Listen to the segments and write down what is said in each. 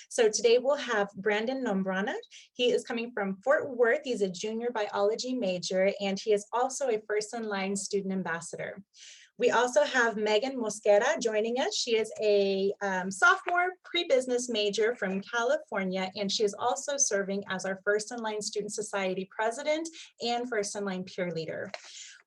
So today we'll have Brandon Nombrana. He is coming from Fort Worth. He's a junior biology major, and he is also a first in line student ambassador. We also have Megan Mosquera joining us. She is a sophomore pre-business major from California, and she is also serving as our First in Line Student Society president and First in Line peer leader.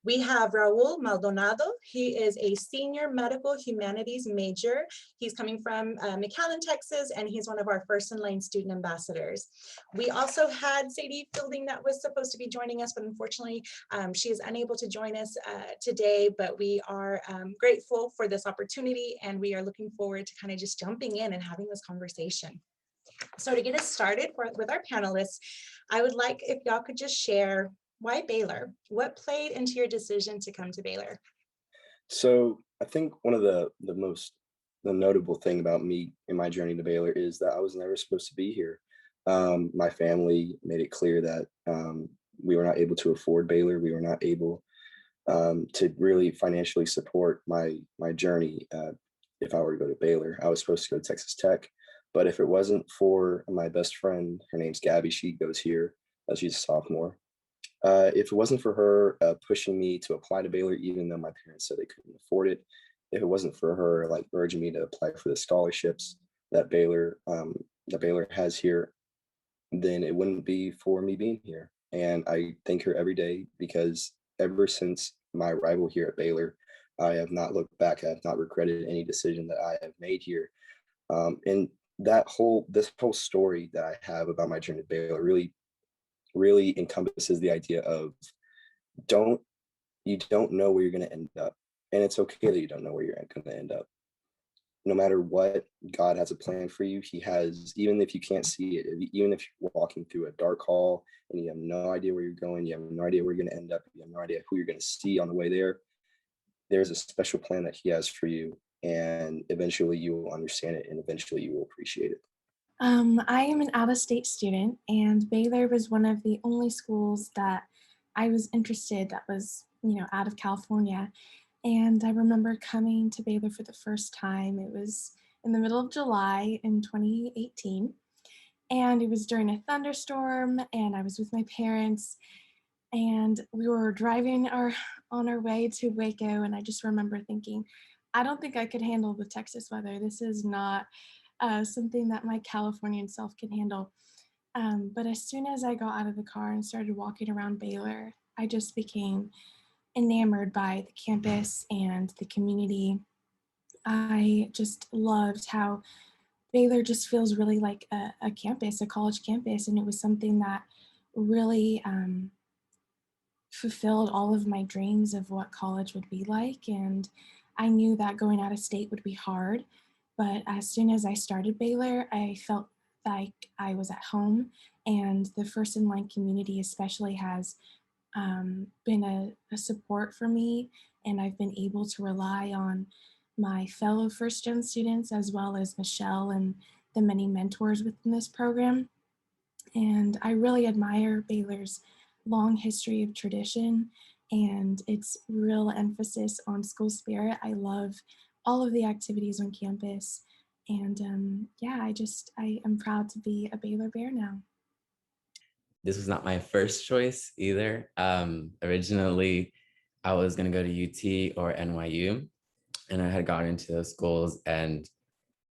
We have Raul Maldonado. He is a senior medical humanities major. He's coming from McAllen, Texas, and he's one of our First in Line student ambassadors. We also had Sadie Fielding that was supposed to be joining us, but unfortunately she is unable to join us today, but we are grateful for this opportunity, and we are looking forward to kind of just jumping in and having this conversation. So to get us started with our panelists, I would like if y'all could just share, why Baylor? What played into your decision to come to Baylor? So I think one of the notable thing about me in my journey to Baylor is that I was never supposed to be here. My family made it clear that we were not able to afford Baylor. We were not able to really financially support my journey. If I were to go to Baylor, I was supposed to go to Texas Tech, but if it wasn't for my best friend, her name's Gabby, she goes here, she's a sophomore. If it wasn't for her pushing me to apply to Baylor, even though my parents said they couldn't afford it, if it wasn't for her like urging me to apply for the scholarships that Baylor has here, then it wouldn't be for me being here. And I thank her every day, because ever since my arrival here at Baylor, I have not looked back. I have not regretted any decision that I have made here. And this whole story that I have about my journey to Baylor really encompasses the idea of you don't know where you're going to end up, and it's okay that you don't know where you're going to end up. No matter what, God has a plan for you. He has, even if you can't see it, even if you're walking through a dark hall and you have no idea where you're going, you have no idea where you're going to end up, you have no idea who you're going to see on the way there, there's a special plan that He has for you, and eventually you will understand it, and eventually you will appreciate it. I am an out-of-state student, and Baylor was one of the only schools that I was interested that was, out of California. And I remember coming to Baylor for the first time. It was in the middle of July in 2018, and it was during a thunderstorm, and I was with my parents, and we were driving on our way to Waco, and I just remember thinking, I don't think I could handle the Texas weather. This is not something that my Californian self can handle. But as soon as I got out of the car and started walking around Baylor, I just became enamored by the campus and the community. I just loved how Baylor just feels really like a campus, a college campus, and it was something that really fulfilled all of my dreams of what college would be like. And I knew that going out of state would be hard, but as soon as I started Baylor, I felt like I was at home, and the First in Line community especially has been a support for me, and I've been able to rely on my fellow first gen students as well as Michelle and the many mentors within this program. And I really admire Baylor's long history of tradition and its real emphasis on school spirit. I love all of the activities on campus. And I am proud to be a Baylor Bear now. This was not my first choice either. Originally, I was going to go to UT or NYU, and I had gotten into those schools, and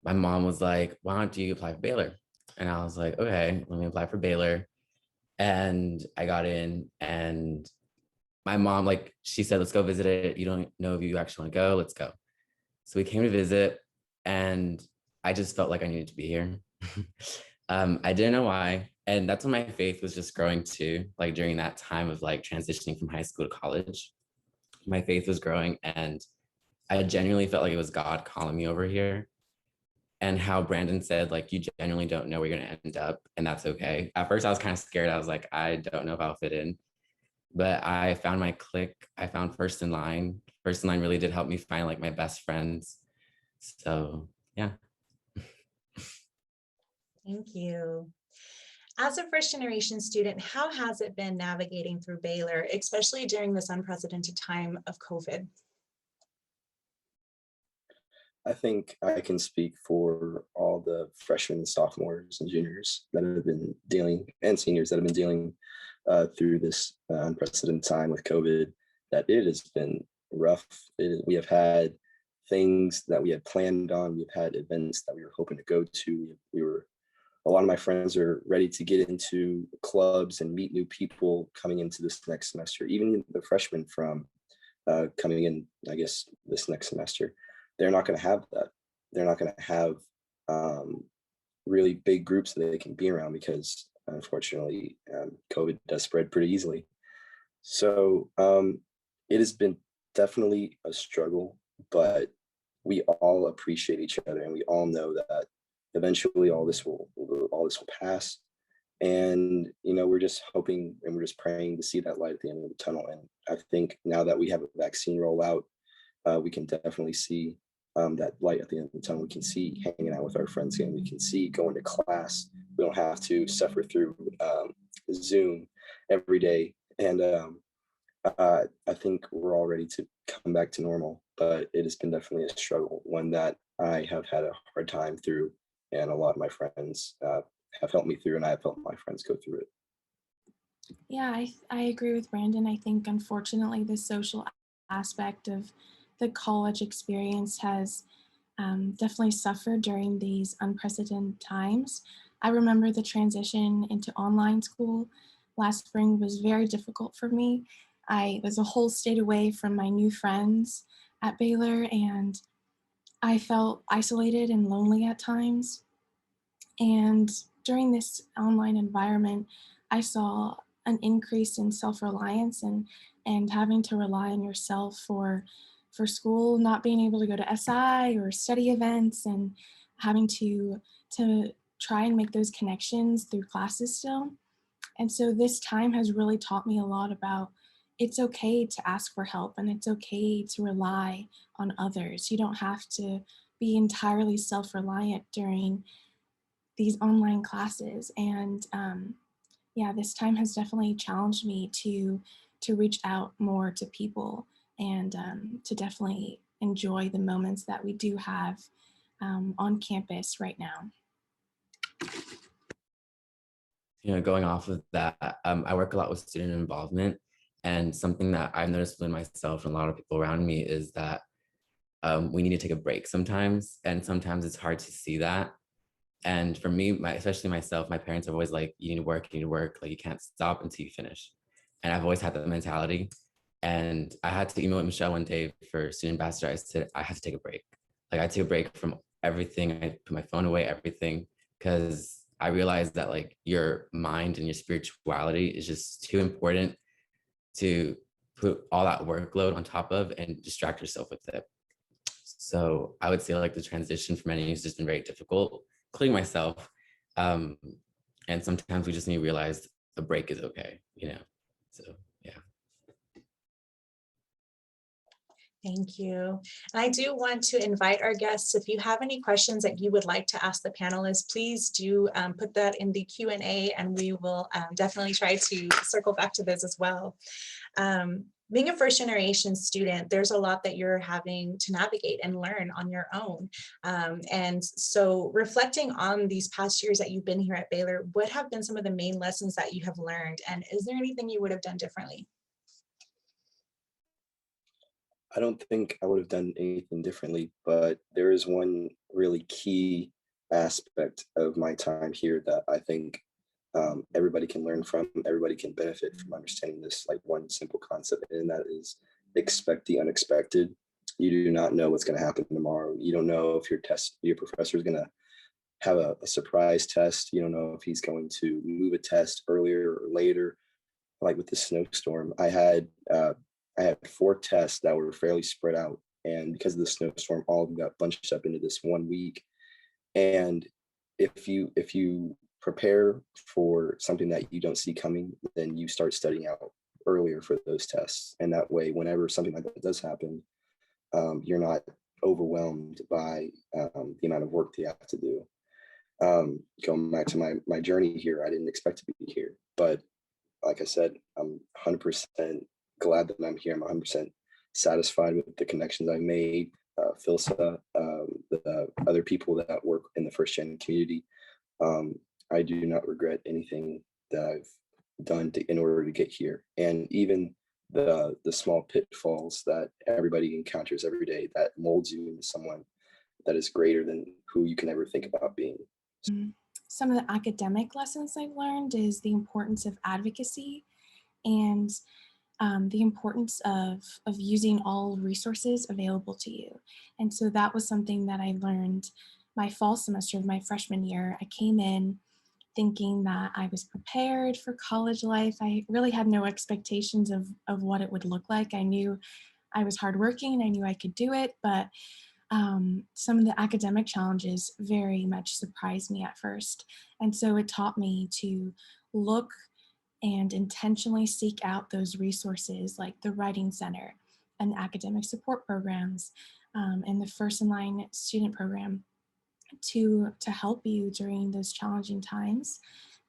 my mom was like, why don't you apply for Baylor? And I was like, okay, let me apply for Baylor. And I got in, and my mom, she said, let's go visit it. You don't know if you actually want to go, let's go. So we came to visit, and I just felt like I needed to be here. I didn't know why. And that's when my faith was just growing too, during that time of transitioning from high school to college. My faith was growing, and I genuinely felt like it was God calling me over here. And how Brandon said, you genuinely don't know where you're going to end up, and that's okay. At first I was kind of scared. I was like, I don't know if I'll fit in, but I found my clique. I found First in Line. First in Line really did help me find my best friends. So yeah. Thank you. As a first generation student, how has it been navigating through Baylor, especially during this unprecedented time of COVID? I think I can speak for all the freshmen, sophomores, and juniors that have been dealing, and seniors that have been dealing through this unprecedented time with COVID, that it has been rough. We have had things that we had planned on. We've had events that we were hoping to go to. A lot of my friends are ready to get into clubs and meet new people coming into this next semester. Even the freshmen from coming in, I guess, this next semester, they're not going to have that. They're not going to have um, really big groups that they can be around because, unfortunately, COVID does spread pretty easily. So it has been definitely a struggle, but we all appreciate each other, and we all know that eventually all this will pass. And we're just hoping and we're just praying to see that light at the end of the tunnel. And I think now that we have a vaccine rollout, we can definitely see that light at the end of the tunnel. We can see hanging out with our friends again. We can see going to class. We don't have to suffer through Zoom every day. And I think we're all ready to come back to normal, but it has been definitely a struggle, one that I have had a hard time through, and a lot of my friends have helped me through, and I have helped my friends go through it. Yeah, I agree with Brandon. I think unfortunately the social aspect of the college experience has definitely suffered during these unprecedented times. I remember the transition into online school last spring was very difficult for me. I was a whole state away from my new friends at Baylor, and I felt isolated and lonely at times. And during this online environment, I saw an increase in self-reliance and having to rely on yourself for school, not being able to go to SI or study events, and having to try and make those connections through classes still. And so this time has really taught me a lot about it's okay to ask for help and it's okay to rely on others. You don't have to be entirely self-reliant during these online classes. And yeah, this time has definitely challenged me to reach out more to people and to definitely enjoy the moments that we do have on campus right now. Going off of that, I work a lot with student involvement, and something that I've noticed with myself and a lot of people around me is that we need to take a break sometimes, and sometimes it's hard to see that. And for me, especially myself, my parents are always like, you need to work, you need to work, like you can't stop until you finish. And I've always had that mentality. And I had to email Michelle one day for student ambassador. I said, I have to take a break. Like I took a break from everything. I put my phone away, everything, because I realized that like your mind and your spirituality is just too important to put all that workload on top of and distract yourself with it. So I would say like the transition for many has just been very difficult, including myself. Um, and sometimes we just need to realize a break is okay, So yeah. Thank you. And I do want to invite our guests, if you have any questions that you would like to ask the panelists, please do put that in the Q&A, and we will definitely try to circle back to this as well. Being a first generation student, there's a lot that you're having to navigate and learn on your own. And so reflecting on these past years that you've been here at Baylor, what have been some of the main lessons that you have learned? And is there anything you would have done differently? I don't think I would have done anything differently, but there is one really key aspect of my time here that I think everybody can learn from. Everybody can benefit from understanding this, like one simple concept, and that is expect the unexpected. You do not know what's going to happen tomorrow. You don't know if your professor is going to have a surprise test. You don't know if he's going to move a test earlier or later. Like with the snowstorm, I had 4 tests that were fairly spread out, and because of the snowstorm, all of them got bunched up into this one week. And if you prepare for something that you don't see coming, then you start studying out earlier for those tests, and that way, whenever something like that does happen, you're not overwhelmed by the amount of work that you have to do. Going back to my journey here, I didn't expect to be here, but like I said, I'm 100% glad that I'm here. I'm 100% satisfied with the connections I've made. Philsa, the other people that work in the first gen community. I do not regret anything that I've done in order to get here, and even the small pitfalls that everybody encounters every day that molds you into someone that is greater than who you can ever think about being. Some of the academic lessons I've learned is the importance of advocacy and the importance of using all resources available to you. And so that was something that I learned my fall semester of my freshman year. I came in thinking that I was prepared for college life. I really had no expectations of what it would look like. I knew I was hardworking, I knew I could do it, but some of the academic challenges very much surprised me at first. And so it taught me to look and intentionally seek out those resources like the Writing Center and academic support programs and the First in Line student program to help you during those challenging times.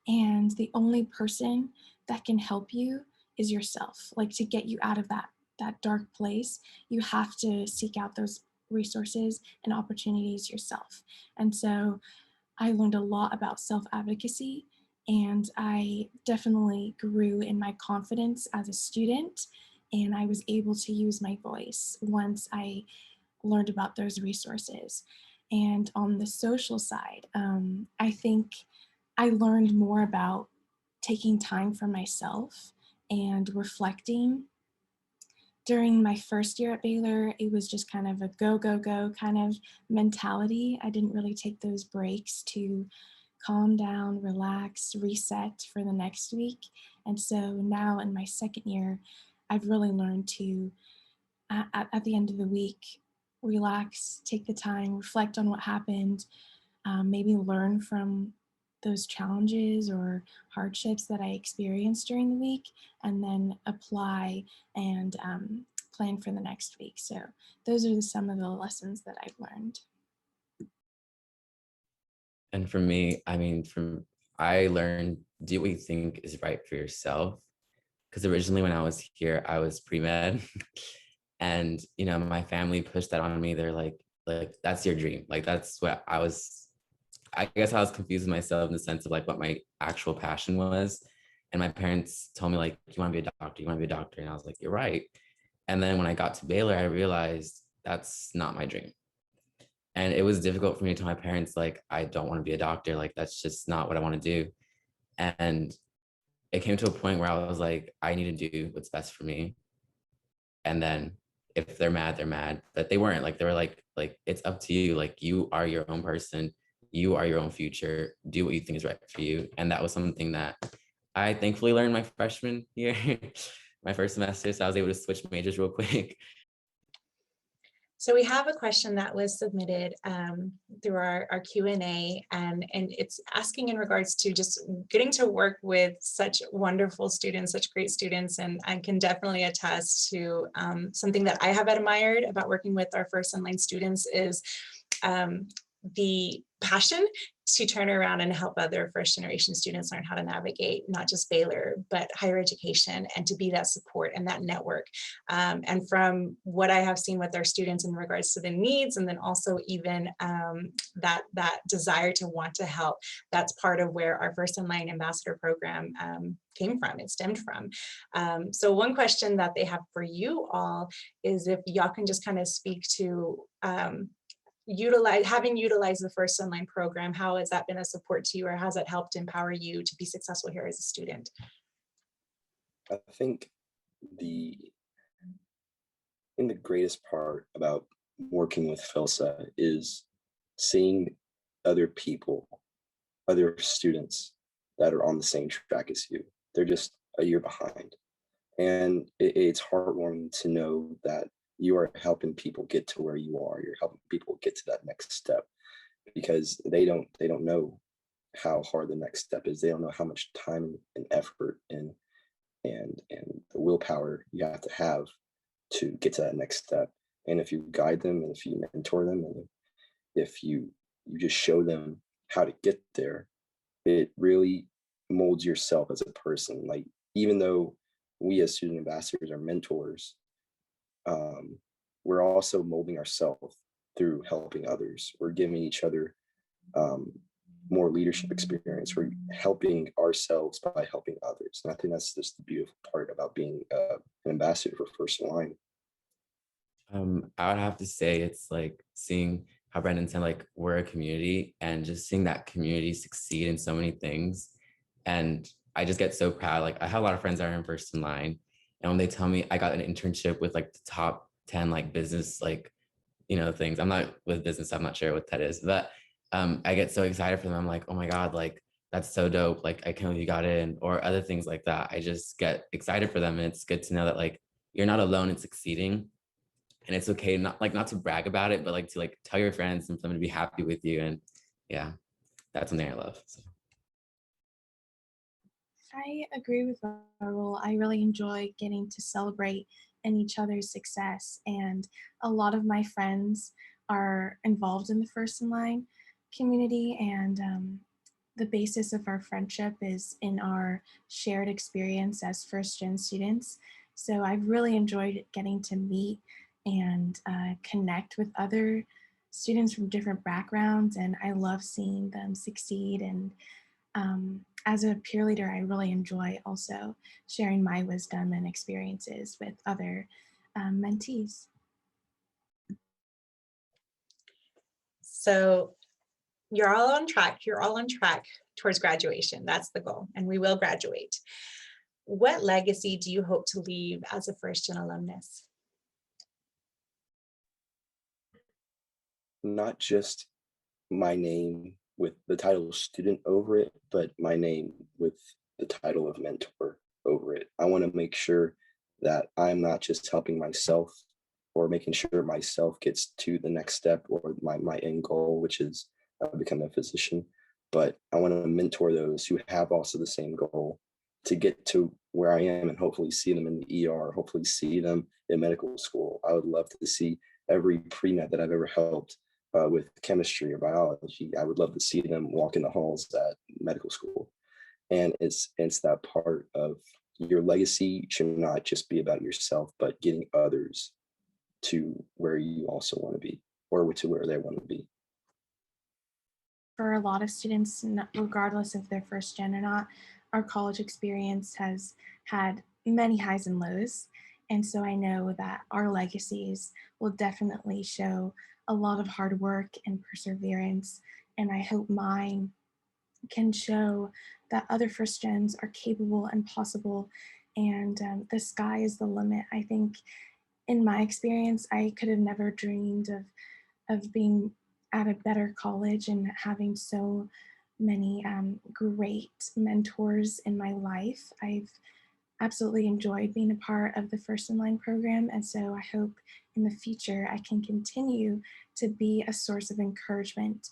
And the only person that can help you is yourself. Like, to get you out of that dark place, you have to seek out those resources and opportunities yourself. And so I learned a lot about self-advocacy, and I definitely grew in my confidence as a student, and I was able to use my voice once I learned about those resources. And on the social side, I think I learned more about taking time for myself and reflecting. During my first year at Baylor, it was just kind of a go, go, go kind of mentality. I didn't really take those breaks to calm down, relax, reset for the next week. And so now in my second year, I've really learned to, at the end of the week, relax, take the time, reflect on what happened, maybe learn from those challenges or hardships that I experienced during the week, and then apply and plan for the next week. So those are some of the lessons that I've learned. And for me, I mean, I learned, do what you think is right for yourself. Because originally when I was here, I was pre-med. And, my family pushed that on me. They're like, that's your dream. Like, that's what I guess I was confused with myself in the sense of like what my actual passion was. And my parents told me, like, you want to be a doctor, you want to be a doctor. And I was like, you're right. And then when I got to Baylor, I realized that's not my dream. And it was difficult for me to tell my parents, like, I don't want to be a doctor. Like, that's just not what I want to do. And it came to a point where I was like, I need to do what's best for me. And then if they're mad, they're mad. But they weren't. Like, they were like, it's up to you. Like, you are your own person. You are your own future. Do what you think is right for you. And that was something that I thankfully learned my freshman year, my first semester. So I was able to switch majors real quick. So we have a question that was submitted through our Q&A, and it's asking in regards to just getting to work with such wonderful students, such great students, and I can definitely attest to something that I have admired about working with our first online students is the passion to turn around and help other first generation students learn how to navigate not just Baylor, but higher education, and to be that support and that network. And from what I have seen with our students in regards to the needs, and then also even that desire to want to help, that's part of where our First in Line ambassador program came from, it stemmed from. So one question that they have for you all is if y'all can just kind of speak to having utilized the First in Line program, how has that been a support to you, or has it helped empower you to be successful here as a student? I think the greatest part about working with Philsa is seeing other people, other students that are on the same track as you. They're just a year behind. And it's heartwarming to know that you are helping people get to where you are. You're helping people get to that next step, because they don't know how hard the next step is. They don't know how much time and effort and the willpower you have to get to that next step. And if you guide them, and if you mentor them, and if you just show them how to get there, it really molds yourself as a person. Like, even though we as student ambassadors are mentors, we're also molding ourselves through helping others. We're giving each other um, more leadership experience. We're helping ourselves by helping others. And I think that's just the beautiful part about being an ambassador for First in Line. I would have to say it's like seeing how Brendan said, like we're a community and just seeing that community succeed in so many things. And I just get so proud. Like I have a lot of friends that are in First in Line. And when they tell me I got an internship with like the top 10 like business like things. I'm not with business, I'm not sure what that is, but I get so excited for them. I'm like, oh my God, like that's so dope. Like I can't believe you got in, or other things like that. I just get excited for them. And it's good to know that like you're not alone in succeeding. And it's okay not to brag about it, but like to like tell your friends and for them to be happy with you. And yeah, that's something I love. So. I agree with Raul. I really enjoy getting to celebrate in each other's success. And a lot of my friends are involved in the First in Line community. And the basis of our friendship is in our shared experience as first gen students. So I've really enjoyed getting to meet and connect with other students from different backgrounds. And I love seeing them succeed. And as a peer leader, I really enjoy also sharing my wisdom and experiences with other mentees. So you're all on track. You're all on track towards graduation. That's the goal, and we will graduate. What legacy do you hope to leave as a first-gen alumnus? Not just my name with the title student over it, but my name with the title of mentor over it. I want to make sure that I'm not just helping myself or making sure myself gets to the next step or my end goal, which is become a physician, but I want to mentor those who have also the same goal to get to where I am and hopefully see them in the ER, hopefully see them in medical school. I would love to see every pre-med that I've ever helped with chemistry or biology. I would love to see them walk in the halls at medical school. And it's that part of your legacy should not just be about yourself, but getting others to where you also want to be or to where they want to be. For a lot of students, regardless if they're first gen or not, our college experience has had many highs and lows. And so I know that our legacies will definitely show a lot of hard work and perseverance. And I hope mine can show that other first gens are capable and possible. And the sky is the limit. I think in my experience, I could have never dreamed of being at a better college and having so many great mentors in my life. I've absolutely enjoyed being a part of the First in Line program. And so I hope in the future I can continue to be a source of encouragement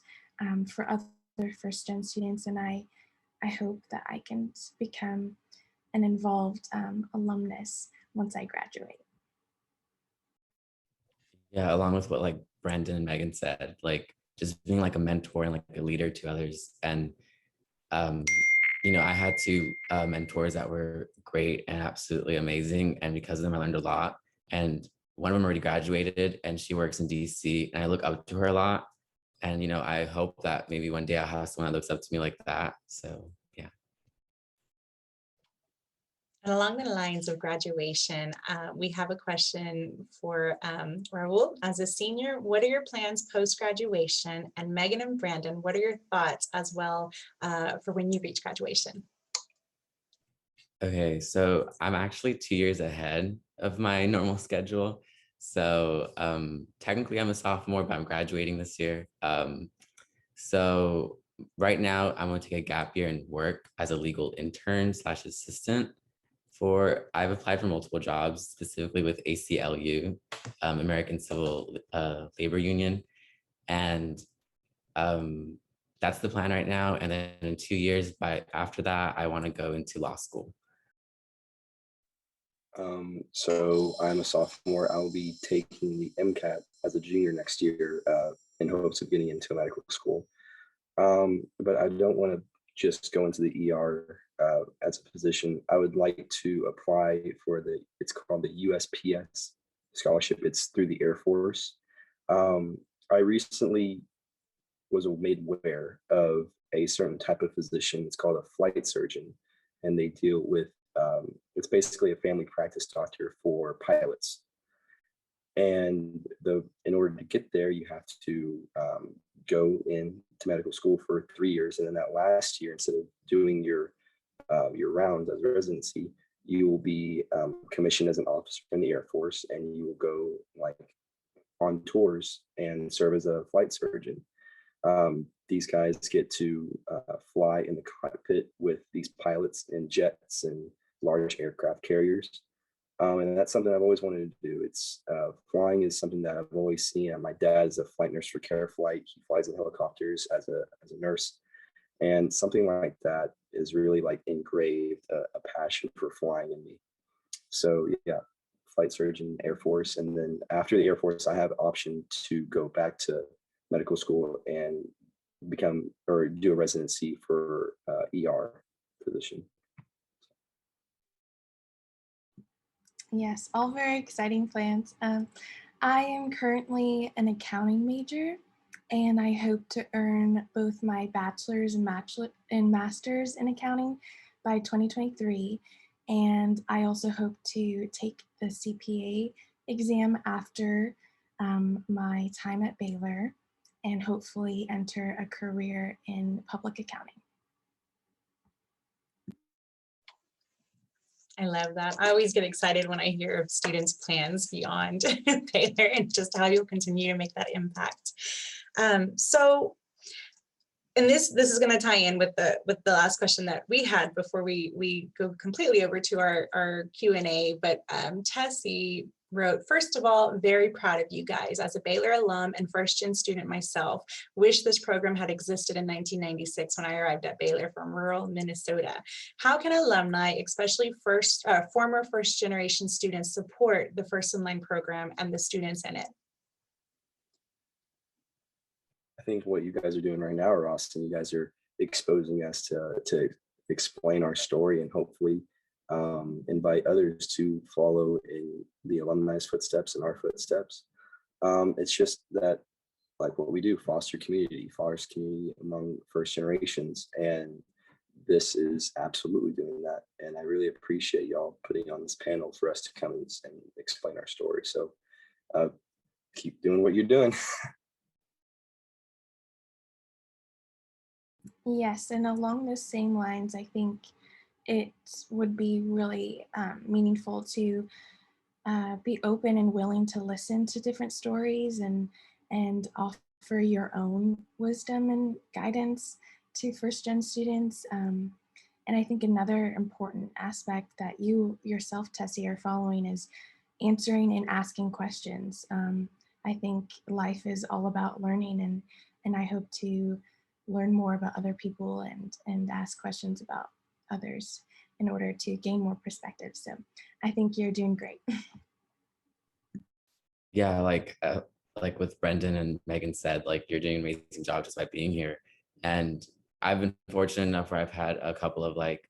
for other first gen students. And I hope that I can become an involved alumnus once I graduate. Yeah, along with what like Brandon and Megan said, like just being like a mentor and like a leader to others. And um, I had two mentors that were great and absolutely amazing. And because of them, I learned a lot. And one of them already graduated and she works in DC and I look up to her a lot. And, I hope that maybe one day I'll have someone that looks up to me like that. So, yeah. And along the lines of graduation, we have a question for Raul. As a senior, what are your plans post-graduation? And Megan and Brandon, what are your thoughts as well for when you reach graduation? Okay, so I'm actually 2 years ahead of my normal schedule. So technically I'm a sophomore, but I'm graduating this year. So right now I'm going to take a gap year and work as a legal intern / assistant. I've applied for multiple jobs, specifically with ACLU, American Civil Labor Union. And that's the plan right now. And then in 2 years, after that, I want to go into law school. So I'm a sophomore. I'll be taking the MCAT as a junior next year in hopes of getting into a medical school. But I don't want to just go into the ER as a physician. I would like to apply for it's called the USPS scholarship. It's through the Air Force. I recently was made aware of a certain type of physician. It's called a flight surgeon, and they deal with it's basically a family practice doctor for pilots. And in order to get there, you have to go into medical school for 3 years, and then that last year, instead of doing your rounds as a residency, you will be commissioned as an officer in the Air Force, and you will go like on tours and serve as a flight surgeon. These guys get to fly in the cockpit with these pilots in jets and large aircraft carriers. And that's something I've always wanted to do. It's flying is something that I've always seen. My dad is a flight nurse for Care Flight. He flies in helicopters as a nurse, and something like that is really like engraved a passion for flying in me. So yeah, flight surgeon, Air Force, and then after the Air Force, I have option to go back to medical school and become or do a residency for ER physician. Yes, all very exciting plans. I am currently an accounting major, and I hope to earn both my bachelor's and master's in accounting by 2023. And I also hope to take the CPA exam after my time at Baylor and hopefully enter a career in public accounting. I love that. I always get excited when I hear of students' plans beyond Baylor and just how you'll continue to make that impact. So, and this is going to tie in with the last question that we had before we go completely over to our Q&A. But Tessie wrote, first of all, very proud of you guys. As a Baylor alum and first-gen student myself, wish this program had existed in 1996 when I arrived at Baylor from rural Minnesota. How can alumni, especially former first-generation students, support the First in Line program and the students in it? I think what you guys are doing right now, Austin, you guys are exposing us to explain our story and hopefully invite others to follow in the alumni's footsteps and our footsteps. It's just that, like what we do, foster community among first generations. And this is absolutely doing that. And I really appreciate y'all putting on this panel for us to come and explain our story. So keep doing what you're doing. Yes, and along those same lines, I think it would be really meaningful to be open and willing to listen to different stories and offer your own wisdom and guidance to first-gen students. And I think another important aspect that you yourself, Tessie, are following is answering and asking questions. I think life is all about learning, and I hope to learn more about other people and ask questions about others in order to gain more perspective. So I think you're doing great. Yeah, like with Brendan and Megan said, like you're doing an amazing job just by being here. And I've been fortunate enough where I've had a couple of like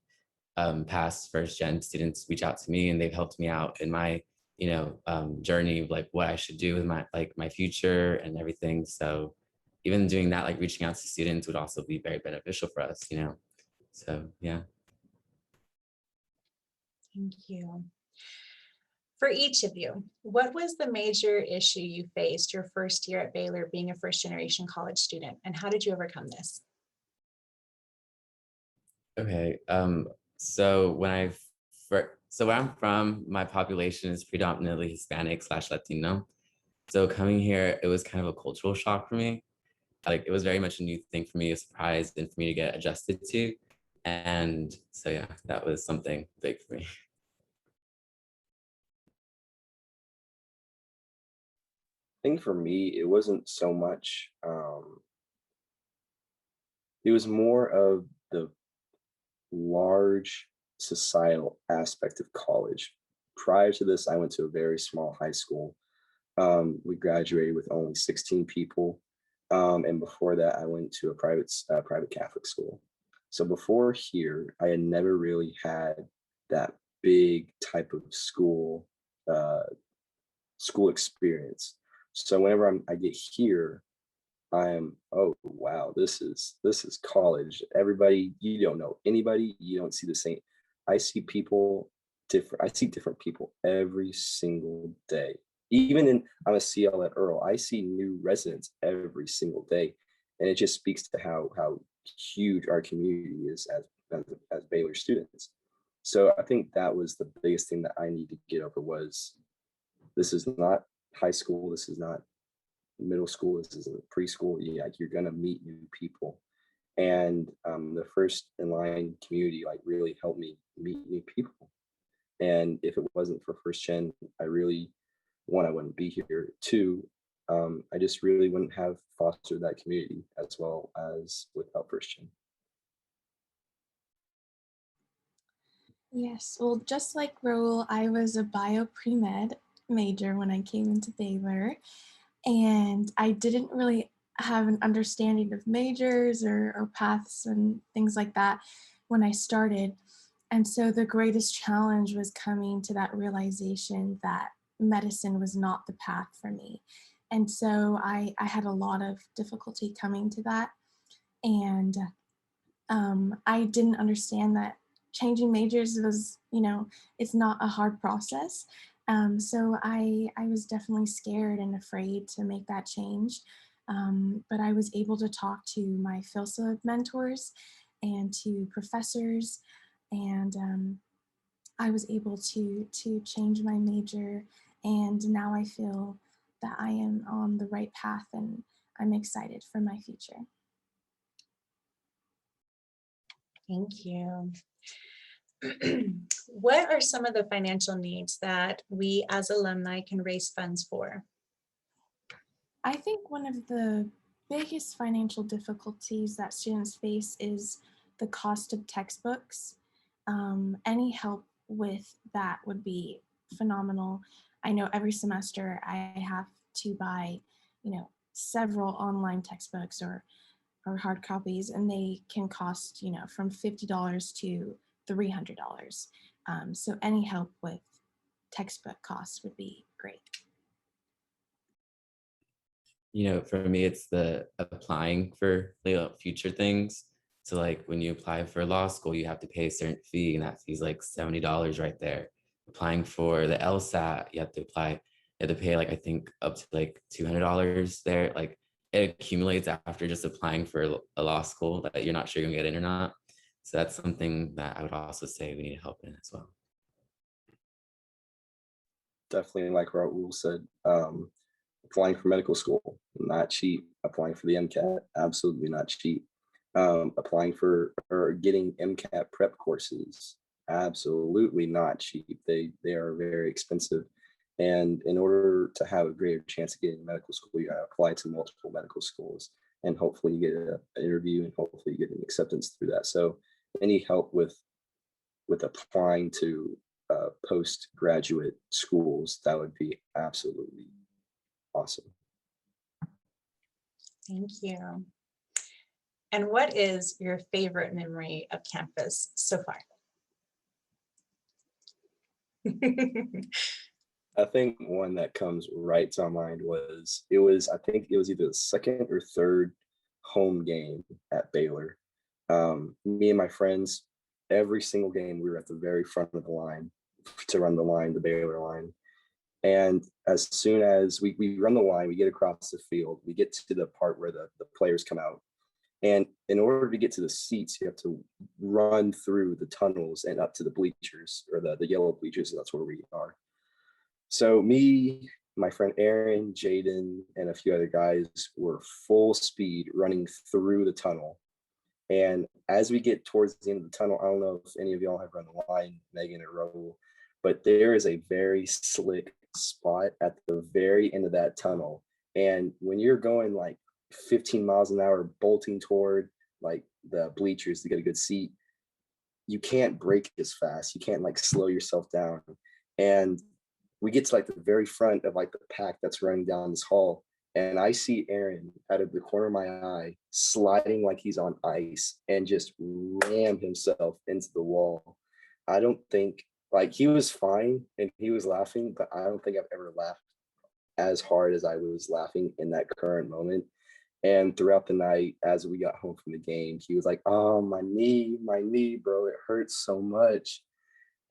past first gen students reach out to me, and they've helped me out in my journey of like what I should do with my future and everything. So even doing that, like reaching out to students would also be very beneficial for us, So yeah. Thank you. For each of you, what was the major issue you faced your first year at Baylor being a first generation college student, and how did you overcome this? Okay, so so where I'm from, my population is predominantly Hispanic / Latino. So coming here, it was kind of a cultural shock for me. Like it was very much a new thing for me, a surprise, and for me to get adjusted to. And so yeah, that was something big for me. I think for me, it wasn't so much, it was more of the large societal aspect of college. Prior to this, I went to a very small high school. We graduated with only 16 people. And before that, I went to a private Catholic school. So before here, I had never really had that big type of school school experience. So whenever I get here, I am, oh wow, this is college. Everybody, you don't know anybody, you don't see the same. I see people different. I see different people every single day. Even in I'm a CL at Earl, I see new residents every single day, and it just speaks to how huge our community is as Baylor students. So I think that was the biggest thing that I need to get over was this is not high school. This is not middle school. This is a preschool. Yeah, like you're gonna meet new people, and the first in line community like really helped me meet new people. And if it wasn't for first gen, I really one I wouldn't be here. Two, I just really wouldn't have fostered that community as well as without first gen. Yes, well, just like Raul, I was a bio pre-med major when I came into Baylor, and I didn't really have an understanding of majors or paths and things like that when I started. And so the greatest challenge was coming to that realization that medicine was not the path for me. And so I had a lot of difficulty coming to that. And I didn't understand that changing majors was, it's not a hard process. So I was definitely scared and afraid to make that change. But I was able to talk to my PhilScience mentors and to professors, and I was able to change my major. And now I feel that I am on the right path, and I'm excited for my future. Thank you. What are some of the financial needs that we as alumni can raise funds for? I think one of the biggest financial difficulties that students face is the cost of textbooks. Any help with that would be phenomenal. I know every semester I have to buy, several online textbooks or hard copies, and they can cost, from $50 to $300. So any help with textbook costs would be great. For me, it's the applying for future things. So like when you apply for law school, you have to pay a certain fee, and that fee's like $70 right there. Applying for the LSAT, you have to pay like I think up to like $200 there. Like it accumulates after just applying for a law school that you're not sure you're gonna get in or not. So that's something that I would also say we need help in as well. Definitely, like Raul said, applying for medical school, not cheap. Applying for the MCAT, absolutely not cheap. Applying for or getting MCAT prep courses, absolutely not cheap. They are very expensive. And in order to have a greater chance of getting medical school, you gotta apply to multiple medical schools, and hopefully you get an interview, and hopefully you get an acceptance through that. So any help with applying to postgraduate schools, that would be absolutely awesome. Thank you. And what is your favorite memory of campus so far? I think one that comes right to my mind I think it was either the second or third home game at Baylor. Me and my friends, every single game we were at the very front of the line to run the line, the Baylor line. And as soon as we run the line, we get across the field, we get to the part where the players come out. And in order to get to the seats, you have to run through the tunnels and up to the bleachers, or the yellow bleachers. That's where we are. So me, my friend Aaron, Jaden, and a few other guys were full speed running through the tunnel. And as we get towards the end of the tunnel, I don't know if any of y'all have run the line, Megan or Raul, but there is a very slick spot at the very end of that tunnel. And when you're going like 15 miles an hour, bolting toward like the bleachers to get a good seat, you can't brake as fast. You can't like slow yourself down. And we get to like the very front of like the pack that's running down this hall, and I see Aaron out of the corner of my eye sliding like he's on ice and just ram himself into the wall. I don't think, like, he was fine and he was laughing, but I don't think I've ever laughed as hard as I was laughing in that current moment. And throughout the night, as we got home from the game, he was like, "Oh, my knee, bro, it hurts so much."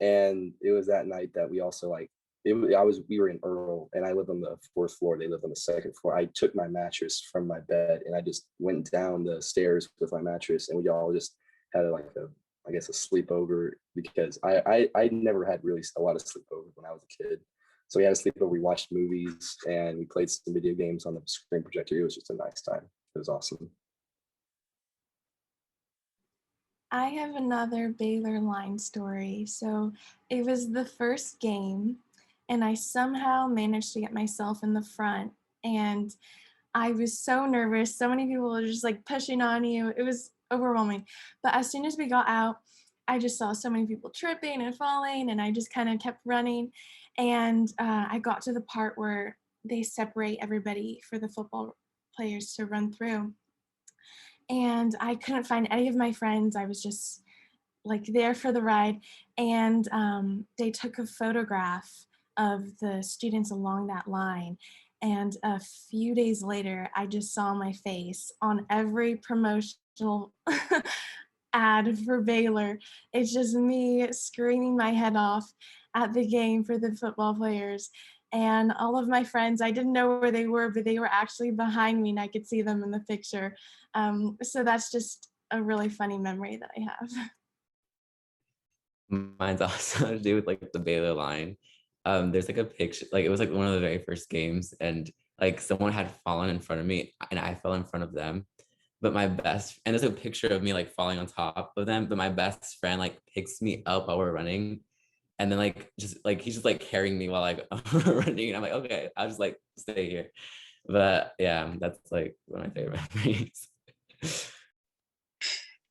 And it was that night that we also like we were in Earl and I lived on the fourth floor. They lived on the second floor. I took my mattress from my bed and I just went down the stairs with my mattress and we all just had like a I guess a sleepover because I never had really a lot of sleepovers when I was a kid. So we had a sleepover, we watched movies and we played some video games on the screen projector. It was just a nice time. It was awesome. I have another Baylor line story. So it was the first game, and I somehow managed to get myself in the front. And I was so nervous. So many people were just like pushing on you. It was overwhelming. But as soon as we got out, I just saw so many people tripping and falling, and I just kind of kept running. And I got to the part where they separate everybody for the football players to run through. And I couldn't find any of my friends. I was just like there for the ride. And they took a photograph of the students along that line. And a few days later, I just saw my face on every promotional ad for Baylor. It's just me screaming my head off at the game for the football players. And all of my friends, I didn't know where they were, but they were actually behind me and I could see them in the picture. So that's just a really funny memory that I have. Mine's also to do with like the Baylor line. There's like a picture, like it was like one of the very first games, and like someone had fallen in front of me, and I fell in front of them. But and there's a picture of me like falling on top of them. But my best friend like picks me up while we're running, and then like just like he's just like carrying me while like we're running. And I'm like, okay, I'll just like stay here. But yeah, that's like one of my favorite memories.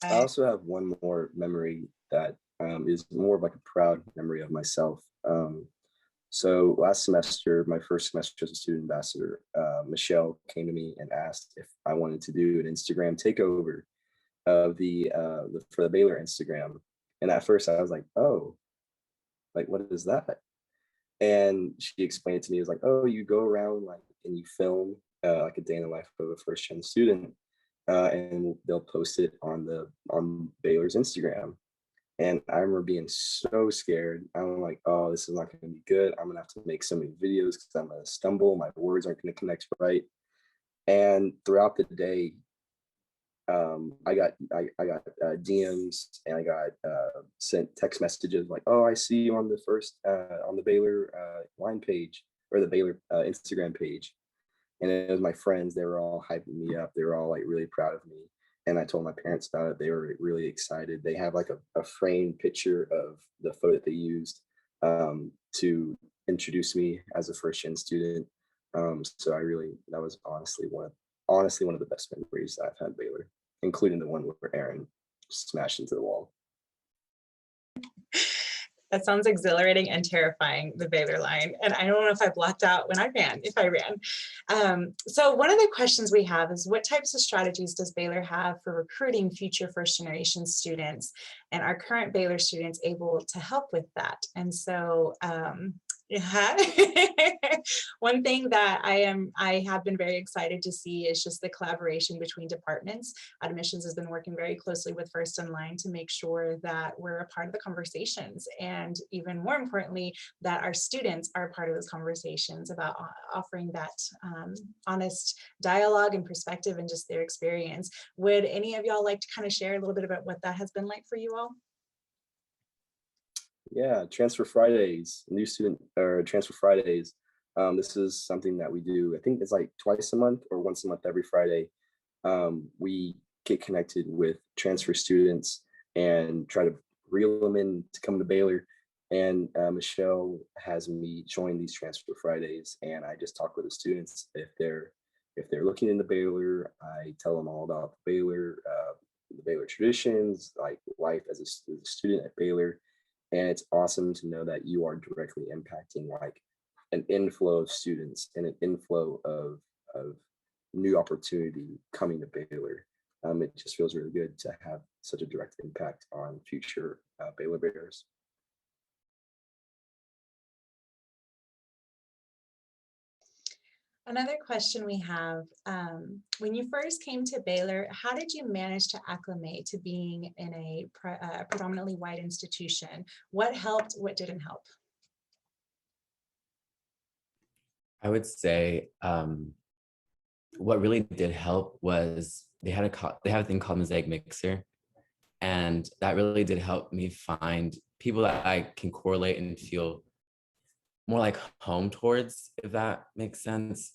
I also have one more memory that is more of like a proud memory of myself. So last semester, my first semester as a student ambassador, Michelle came to me and asked if I wanted to do an Instagram takeover of for the Baylor Instagram. And at first I was like, oh, like what is that? And she explained it to me. It was like, oh, you go around like and you film like a day in the life of a first gen student, and they'll post it on Baylor's Instagram. And I remember being so scared. I'm like, oh, this is not going to be good. I'm going to have to make so many videos because I'm going to stumble. My words aren't going to connect right. And throughout the day, I got DMs and I got sent text messages like, oh, I see you on the Baylor line page or the Baylor Instagram page. And it was my friends. They were all hyping me up. They were all like really proud of me. And I told my parents about it. They were really excited. They have like a framed picture of the photo that they used to introduce me as a first gen student. So that was honestly one of the best memories I've had at Baylor, including the one where Aaron smashed into the wall. That sounds exhilarating and terrifying, the Baylor line. And I don't know if I blocked out when I ran, if I ran. So one of the questions we have is, what types of strategies does Baylor have for recruiting future first generation students? And are current Baylor students able to help with that? And so, yeah. One thing that I have been very excited to see is just the collaboration between departments. Admissions has been working very closely with First in Line to make sure that we're a part of the conversations, and even more importantly, that our students are part of those conversations about offering that honest dialogue and perspective and just their experience. Would any of y'all like to kind of share a little bit about what that has been like for you all? Yeah, Transfer Fridays, new student or Transfer Fridays. This is something that we do. I think it's like twice a month or once a month every Friday. We get connected with transfer students and try to reel them in to come to Baylor. And Michelle has me join these Transfer Fridays, and I just talk with the students if they're looking into Baylor. I tell them all about the Baylor traditions, like life as a student at Baylor. And it's awesome to know that you are directly impacting like an inflow of students and an inflow of new opportunity coming to Baylor. It just feels really good to have such a direct impact on future Baylor Bears. Another question we have, when you first came to Baylor, how did you manage to acclimate to being in a predominantly white institution? What helped, what didn't help? I would say what really did help was they have a thing called Mosaic Mixer, and that really did help me find people that I can correlate and feel more like home towards, if that makes sense.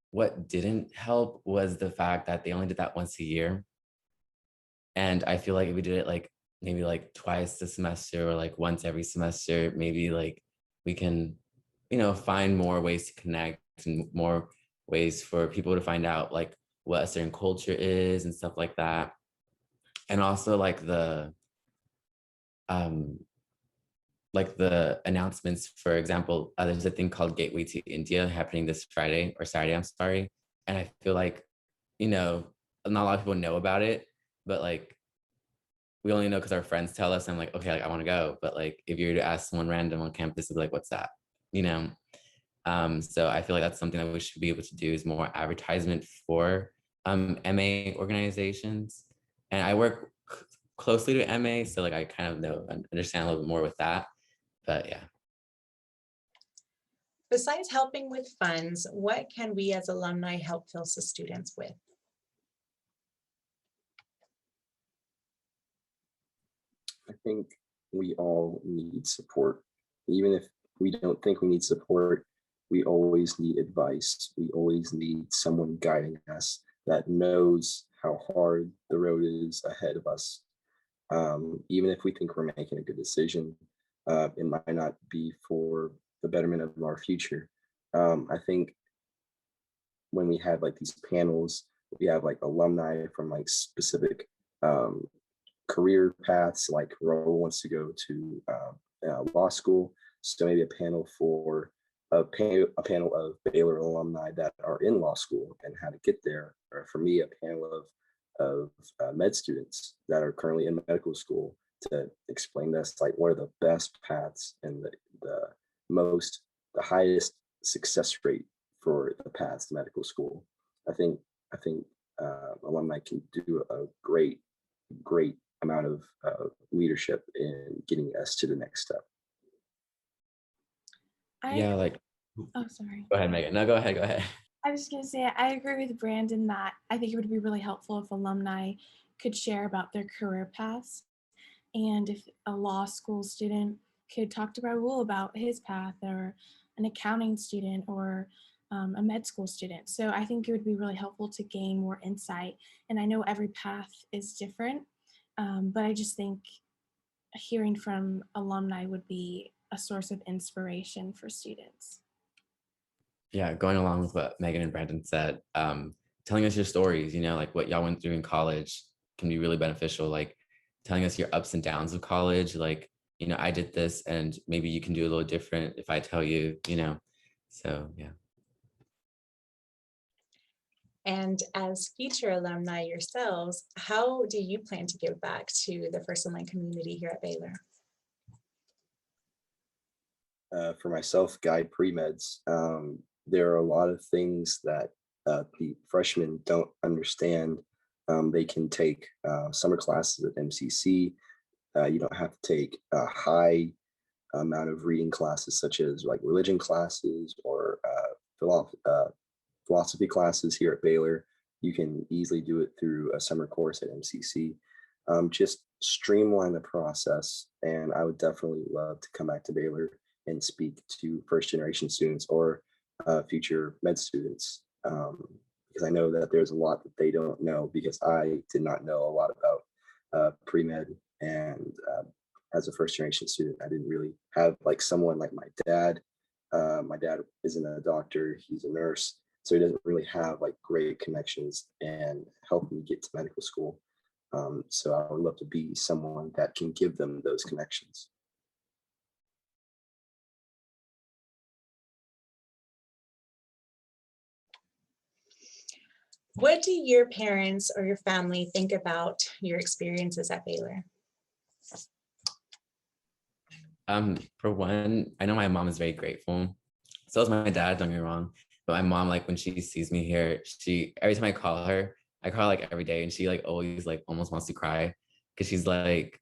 What didn't help was the fact that they only did that once a year. And I feel like if we did it like maybe like twice a semester or like once every semester, maybe like we can, find more ways to connect and more ways for people to find out like what a certain culture is and stuff like that. And also um like the announcements, for example, there's a thing called Gateway to India happening this Friday or Saturday, I'm sorry. And I feel like, you know, not a lot of people know about it, but like we only know because our friends tell us. I'm like, okay, like I want to go. But like if you were to ask someone random on campus, they'd be like, what's that? You know? So I feel like that's something that we should be able to do is more advertisement for MA organizations. And I work closely to MA, so like I kind of know and understand a little bit more with that. But yeah. Besides helping with funds, what can we as alumni help FILSA students with? I think we all need support. Even if we don't think we need support, we always need advice. We always need someone guiding us that knows how hard the road is ahead of us. Even if we think we're making a good decision, it might not be for the betterment of our future. I think when we have like these panels, we have like alumni from like specific um, career paths, like Ro wants to go to law school. So maybe a panel for a panel of Baylor alumni that are in law school and how to get there. Or for me, a panel of med students that are currently in medical school to explain to us like what are the best paths and the most the highest success rate for the paths to medical school. I think alumni can do a great amount of leadership in getting us to the next step. I, Yeah, like oh, sorry. go ahead, Megan. No, go ahead, go ahead. I was just going to say, I agree with Brandon that I think it would be really helpful if alumni could share about their career paths. And if a law school student could talk to Raul about his path, or an accounting student, or a med school student. So I think it would be really helpful to gain more insight. And I know every path is different, but I just think hearing from alumni would be a source of inspiration for students. Yeah, going along with what Megan and Brandon said, telling us your stories, like what y'all went through in college can be really beneficial. Like telling us your ups and downs of college, like, I did this and maybe you can do a little different if I tell you, so yeah. And as future alumni yourselves, how do you plan to give back to the First and Line community here at Baylor? For myself, guide pre-meds, there are a lot of things that the freshmen don't understand. They can take summer classes at MCC. You don't have to take a high amount of reading classes such as like religion classes or philosophy classes here at Baylor. You can easily do it through a summer course at MCC. Just streamline the process, and I would definitely love to come back to Baylor and speak to first generation students or future med students, because I know that there's a lot that they don't know, because I did not know a lot about pre-med, and as a first generation student, I didn't really have like someone like my dad. My dad isn't a doctor, he's a nurse, so he doesn't really have like great connections and help me get to medical school. So I would love to be someone that can give them those connections. What do your parents or your family think about your experiences at Baylor? For one, I know my mom is very grateful. So is my dad, don't get me wrong. But my mom, like when she sees me here, she every time I call her like every day, and she like always like almost wants to cry because she's like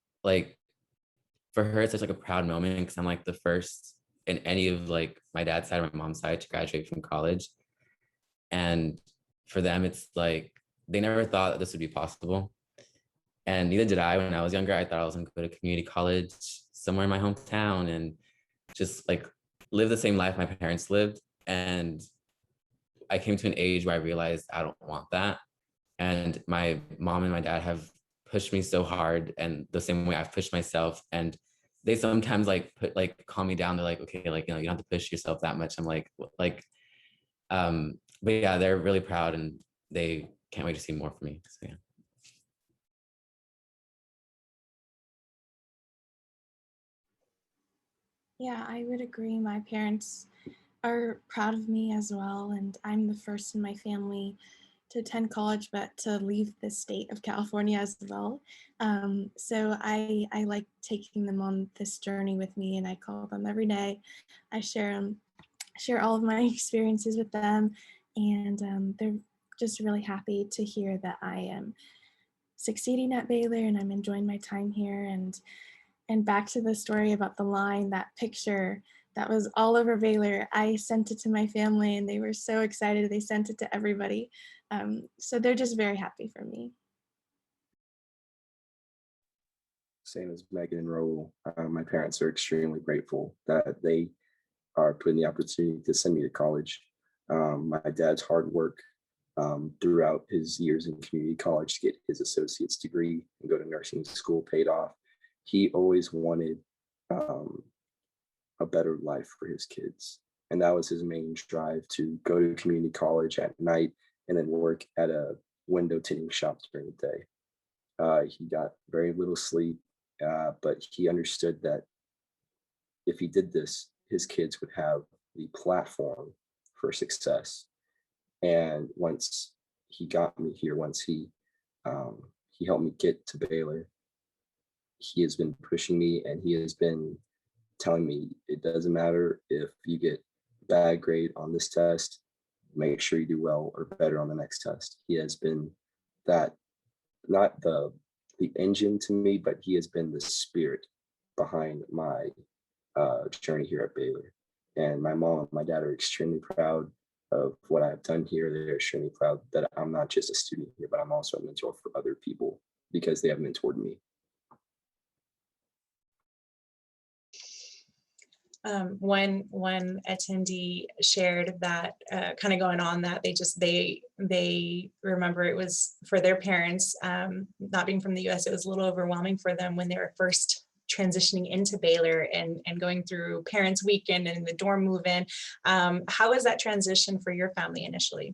for her it's such like a proud moment because I'm like the first in any of like my dad's side or my mom's side to graduate from college. And for them, it's like they never thought that this would be possible. And neither did I when I was younger. I thought I was gonna go to community college somewhere in my hometown and just like live the same life my parents lived. And I came to an age where I realized I don't want that. And my mom and my dad have pushed me so hard, and the same way I've pushed myself. And they sometimes like calm me down. They're like, okay, like you don't have to push yourself that much. I'm but yeah, they're really proud and they can't wait to see more from me. So yeah. Yeah, I would agree. My parents are proud of me as well, and I'm the first in my family to attend college, but to leave the state of California as well. So I like taking them on this journey with me, and I call them every day. I share all of my experiences with them, and they're just really happy to hear that I am succeeding at Baylor and I'm enjoying my time here. And back to the story about the line, that picture that was all over Baylor, I sent it to my family and they were so excited. They sent it to everybody. So they're just very happy for me. Same as Megan and Raul. My parents are extremely grateful that they are putting the opportunity to send me to college. My dad's hard work throughout his years in community college to get his associate's degree and go to nursing school paid off. He always wanted um, a better life for his kids. And that was his main drive, to go to community college at night and then work at a window tinting shop during the day. He got very little sleep, but he understood that if he did this, his kids would have the platform for success. And once he got me here, once he helped me get to Baylor, he has been pushing me and he has been telling me it doesn't matter if you get bad grade on this test, make sure you do well or better on the next test. He has been that, not the engine to me, but he has been the spirit behind my journey here at Baylor. And my mom and my dad are extremely proud of what I've done here. They're extremely proud that I'm not just a student here, but I'm also a mentor for other people because they have mentored me. One attendee shared that kind of going on that they remember it was for their parents, not being from the US, it was a little overwhelming for them when they were first transitioning into Baylor and going through parents weekend and the dorm move in. How was that transition for your family initially?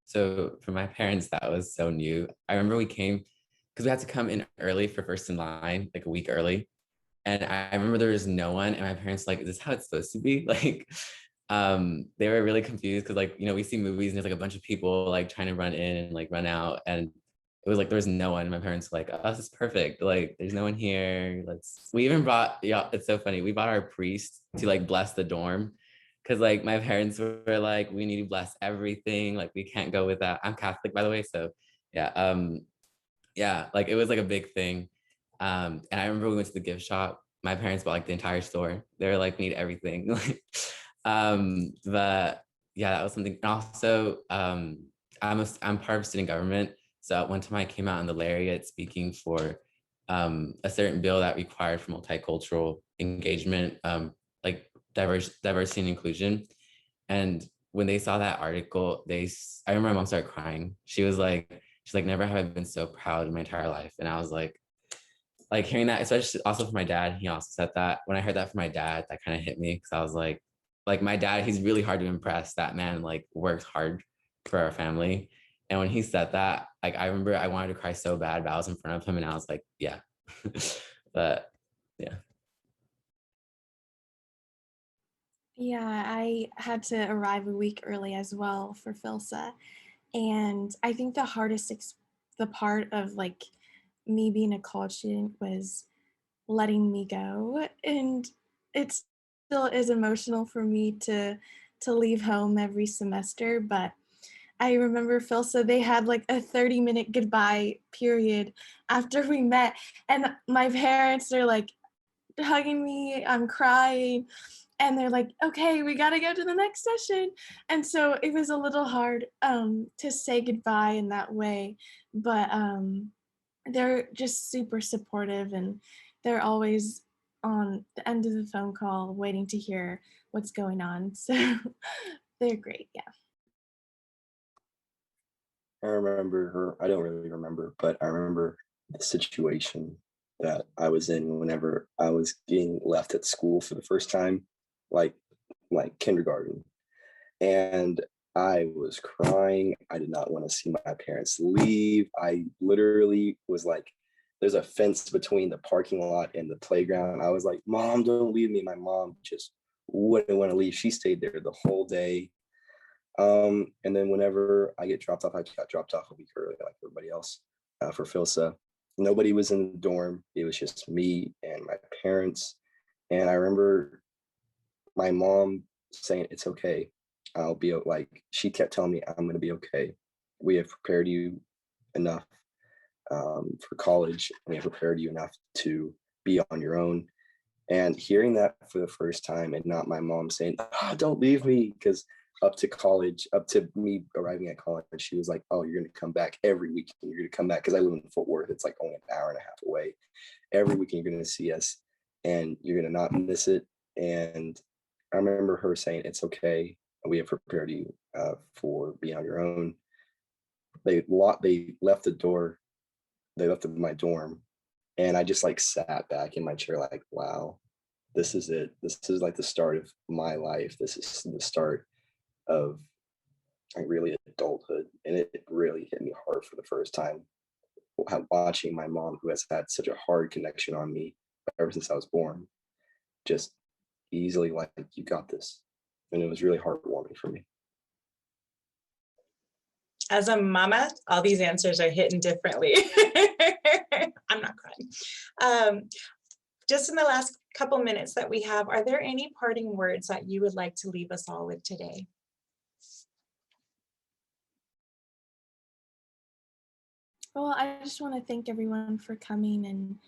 So for my parents, that was so new. I remember we came because we had to come in early for first in line, like a week early. And I remember there was no one, and my parents like, is this how it's supposed to be? Like, they were really confused because like, we see movies and there's like a bunch of people like trying to run in and like run out. And it was like, there was no one. My parents were like, oh, this is perfect. Like, there's no one here. We even brought, yeah, it's so funny. We brought our priest to like bless the dorm. Cause like my parents were like, we need to bless everything. Like, we can't go with that. I'm Catholic, by the way. So yeah. Yeah, like it was like a big thing. And I remember we went to the gift shop. My parents bought like the entire store. They were like, need everything. But yeah, that was something. And also, I'm part of student government. So at one time I came out in the Lariat speaking for a certain bill that required for multicultural engagement, like diversity and inclusion. And when they saw that article, I remember my mom started crying. She's like, never have I been so proud in my entire life. And I was like hearing that, especially also from my dad, he also said that. When I heard that from my dad, that kind of hit me because I was like my dad, he's really hard to impress. That man like works hard for our family. And when he said that, like I remember I wanted to cry so bad, but I was in front of him and I was like, yeah. But yeah. Yeah, I had to arrive a week early as well for PhilSA. And I think the part of like me being a college student was letting me go. And it still is emotional for me to to leave home every semester, but I remember Philsa, they had like a 30-minute goodbye period after we met, and my parents are like hugging me, I'm crying, and they're like, okay, we gotta go to the next session. And so it was a little hard to say goodbye in that way, but they're just super supportive, and they're always on the end of the phone call waiting to hear what's going on. So they're great, yeah. I remember her. I don't really remember, but I remember the situation that I was in whenever I was getting left at school for the first time, like like kindergarten, and I was crying. I did not want to see my parents leave. I literally was like, there's a fence between the parking lot and the playground. I was like, Mom, don't leave me. My mom just wouldn't want to leave. She stayed there the whole day. And then whenever I get dropped off, I got dropped off a week early, like everybody else, for Philsa. Nobody was in the dorm. It was just me and my parents. And I remember my mom saying, "It's okay. I'll be like." She kept telling me, "I'm gonna be okay. We have prepared you enough for college. We have prepared you enough to be on your own." And hearing that for the first time, and not my mom saying, "Oh, don't leave me," because up to college, up to me arriving at college, she was like, "Oh, you're going to come back every weekend. You're going to come back," because I live in Fort Worth. It's like only an hour and a half away. Every weekend you're going to see us, and you're going to not miss it. And I remember her saying, "It's okay. We have prepared you for being on your own." They left the door. They left my dorm, and I just like sat back in my chair, like, wow, this is it. This is like the start of my life. This is the start of like really adulthood. And it really hit me hard for the first time, watching my mom, who has had such a hard connection on me ever since I was born, just easily like, "You got this." And it was really heartwarming for me. As a mama, all these answers are hitting differently. I'm not crying. Just in the last couple minutes that we have, are there any parting words that you would like to leave us all with today? Well, I just want to thank everyone for coming and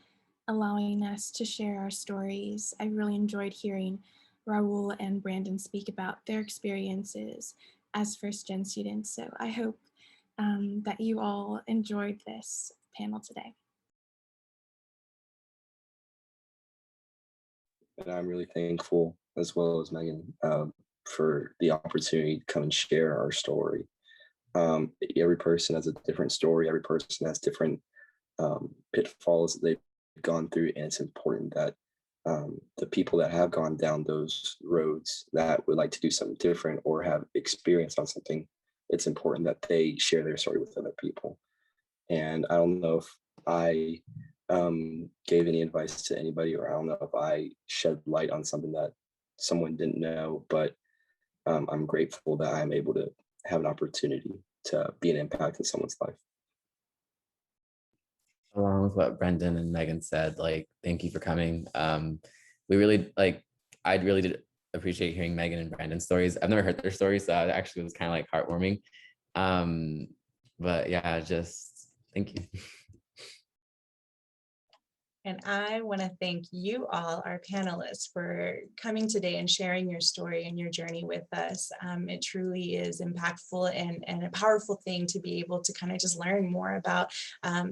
allowing us to share our stories. I really enjoyed hearing Raul and Brandon speak about their experiences as first-gen students. So I hope that you all enjoyed this panel today. And I'm really thankful, as well as Megan, for the opportunity to come and share our story. Every person has a different story. Every person has different pitfalls that they've gone through, and it's important that the people that have gone down those roads that would like to do something different or have experience on something, it's important that they share their story with other people. And I don't know if I gave any advice to anybody, or I don't know if I shed light on something that someone didn't know, but I'm grateful that I'm able to have an opportunity to be an impact in someone's life. Along with what Brendan and Megan said, like, thank you for coming. We really like, I really did appreciate hearing Megan and Brandon's stories. I've never heard their stories, so it actually was kind of like heartwarming. But yeah, just thank you. And I want to thank you all, our panelists, for coming today and sharing your story and your journey with us. It truly is impactful and a powerful thing to be able to kind of just learn more about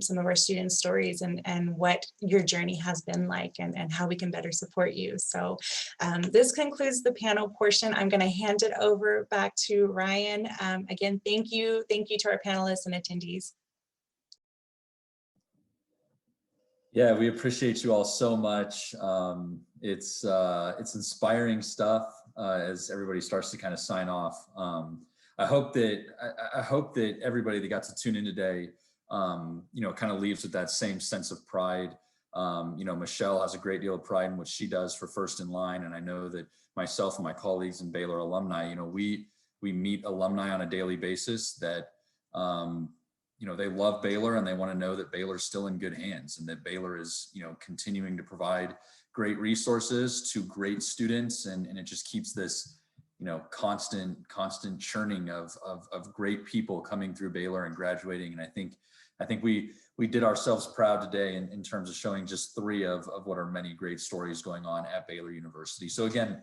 some of our students' stories and what your journey has been like, and how we can better support you. So this concludes the panel portion. I'm going to hand it over back to Ryan. Again, thank you to our panelists and attendees. Yeah, we appreciate you all so much. It's inspiring stuff as everybody starts to kind of sign off. I hope that everybody that got to tune in today, kind of leaves with that same sense of pride. Michelle has a great deal of pride in what she does for First in Line, and I know that myself and my colleagues and Baylor alumni, we meet alumni on a daily basis that they love Baylor, and they want to know that Baylor's still in good hands, and that Baylor is, continuing to provide great resources to great students. And it just keeps this constant churning of great people coming through Baylor and graduating. And I think we did ourselves proud today in terms of showing just 3 of what are many great stories going on at Baylor University. So again,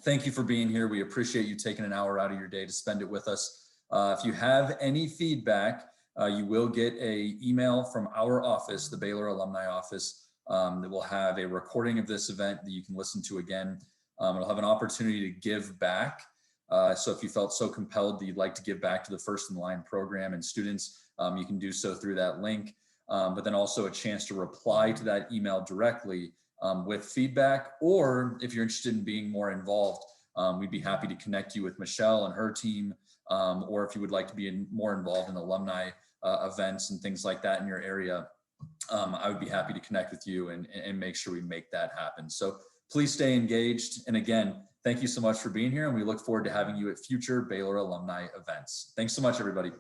thank you for being here. We appreciate you taking an hour out of your day to spend it with us. If you have any feedback, you will get an email from our office, the Baylor Alumni Office, that will have a recording of this event that you can listen to again. It'll have an opportunity to give back. So if you felt so compelled that you'd like to give back to the First in Line program and students, you can do so through that link. But then also a chance to reply to that email directly with feedback, or if you're interested in being more involved, we'd be happy to connect you with Michelle and her team, or if you would like to be more involved in alumni events and things like that in your area, I would be happy to connect with you and make sure we make that happen. So please stay engaged. And again, thank you so much for being here, and we look forward to having you at future Baylor alumni events. Thanks so much, everybody.